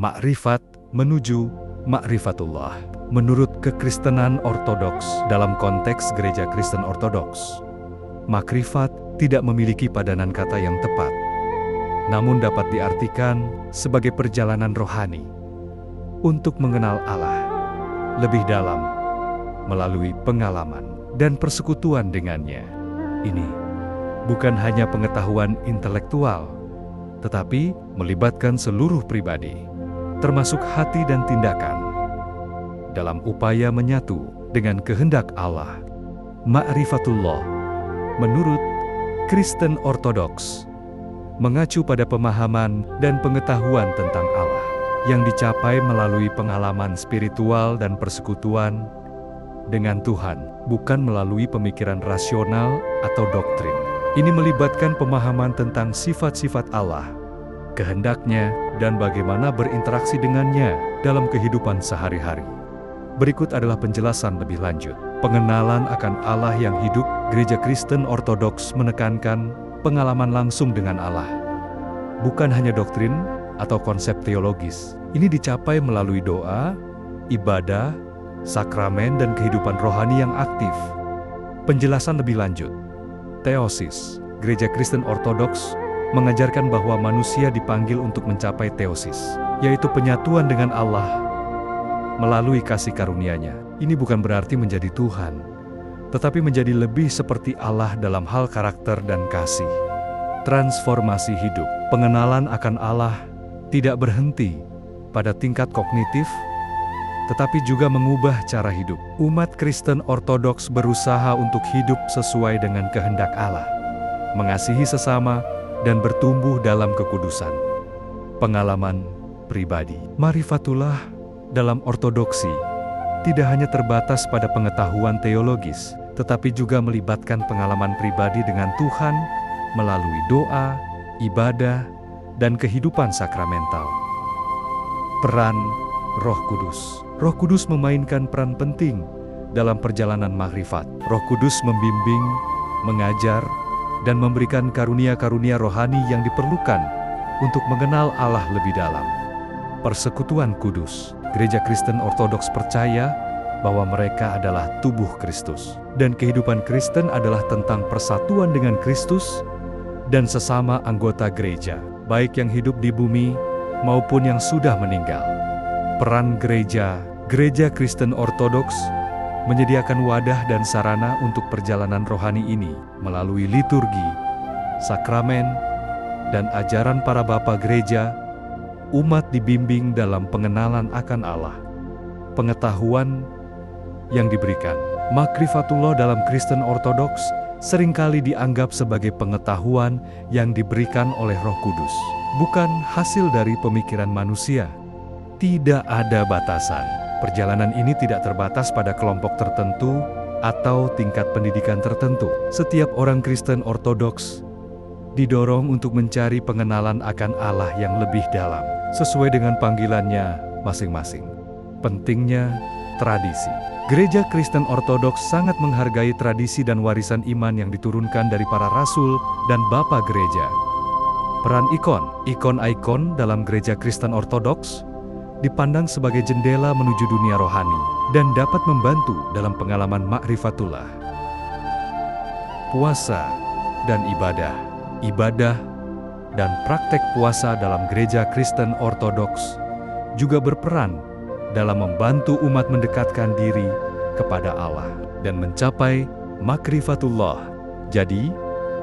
Makrifat menuju Makrifatullah. Menurut kekristenan ortodoks dalam konteks gereja Kristen Ortodoks, makrifat tidak memiliki padanan kata yang tepat, namun dapat diartikan sebagai perjalanan rohani untuk mengenal Allah lebih dalam melalui pengalaman dan persekutuan dengannya. Ini bukan hanya pengetahuan intelektual, tetapi melibatkan seluruh pribadi, termasuk hati dan tindakan, dalam upaya menyatu dengan kehendak Allah. Ma'rifatullah, menurut Kristen Ortodoks, mengacu pada pemahaman dan pengetahuan tentang Allah yang dicapai melalui pengalaman spiritual dan persekutuan dengan Tuhan, bukan melalui pemikiran rasional atau doktrin. Ini melibatkan pemahaman tentang sifat-sifat Allah, kehendaknya, dan bagaimana berinteraksi dengannya dalam kehidupan sehari-hari. Berikut adalah penjelasan lebih lanjut. Pengenalan akan Allah yang hidup. Gereja Kristen Ortodoks menekankan pengalaman langsung dengan Allah, bukan hanya doktrin atau konsep teologis. Ini dicapai melalui doa, ibadah, sakramen, dan kehidupan rohani yang aktif. Penjelasan lebih lanjut. Teosis. Gereja Kristen Ortodoks mengajarkan bahwa manusia dipanggil untuk mencapai teosis, yaitu penyatuan dengan Allah melalui kasih karunia-Nya. Ini bukan berarti menjadi Tuhan, tetapi menjadi lebih seperti Allah dalam hal karakter dan kasih. Transformasi hidup. Pengenalan akan Allah tidak berhenti pada tingkat kognitif, tetapi juga mengubah cara hidup. Umat Kristen Ortodoks berusaha untuk hidup sesuai dengan kehendak Allah, mengasihi sesama, dan bertumbuh dalam kekudusan. Pengalaman pribadi. Makrifatullah dalam ortodoksi tidak hanya terbatas pada pengetahuan teologis, tetapi juga melibatkan pengalaman pribadi dengan Tuhan melalui doa, ibadah, dan kehidupan sakramental. Peran Roh Kudus. Roh Kudus memainkan peran penting dalam perjalanan makrifat. Roh Kudus membimbing, mengajar, dan memberikan karunia-karunia rohani yang diperlukan untuk mengenal Allah lebih dalam. Persekutuan kudus. Gereja Kristen Ortodoks percaya bahwa mereka adalah tubuh Kristus, dan kehidupan Kristen adalah tentang persatuan dengan Kristus dan sesama anggota gereja, baik yang hidup di bumi maupun yang sudah meninggal. Peran gereja. Gereja Kristen Ortodoks menyediakan wadah dan sarana untuk perjalanan rohani ini melalui liturgi, sakramen, dan ajaran para bapa gereja. Umat dibimbing dalam pengenalan akan Allah. Pengetahuan yang diberikan. Makrifatullah dalam Kristen Ortodoks seringkali dianggap sebagai pengetahuan yang diberikan oleh Roh Kudus, bukan hasil dari pemikiran manusia. Tidak ada batasan. Perjalanan ini tidak terbatas pada kelompok tertentu atau tingkat pendidikan tertentu. Setiap orang Kristen Ortodoks didorong untuk mencari pengenalan akan Allah yang lebih dalam, sesuai dengan panggilannya masing-masing. Pentingnya tradisi. Gereja Kristen Ortodoks sangat menghargai tradisi dan warisan iman yang diturunkan dari para rasul dan bapa gereja. Peran ikon. Ikon-ikon dalam Gereja Kristen Ortodoks dipandang sebagai jendela menuju dunia rohani dan dapat membantu dalam pengalaman makrifatullah. Puasa dan ibadah. Ibadah dan praktek puasa dalam Gereja Kristen Ortodoks juga berperan dalam membantu umat mendekatkan diri kepada Allah dan mencapai makrifatullah. Jadi,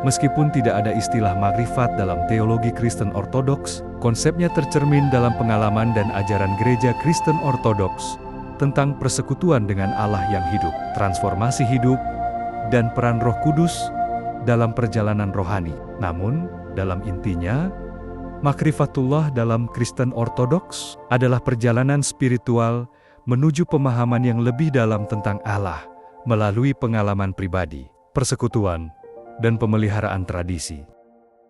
meskipun tidak ada istilah makrifat dalam teologi Kristen Ortodoks, konsepnya tercermin dalam pengalaman dan ajaran Gereja Kristen Ortodoks tentang persekutuan dengan Allah yang hidup, transformasi hidup, dan peran Roh Kudus dalam perjalanan rohani. Namun, dalam intinya, makrifatullah dalam Kristen Ortodoks adalah perjalanan spiritual menuju pemahaman yang lebih dalam tentang Allah melalui pengalaman pribadi, persekutuan, dan pemeliharaan tradisi.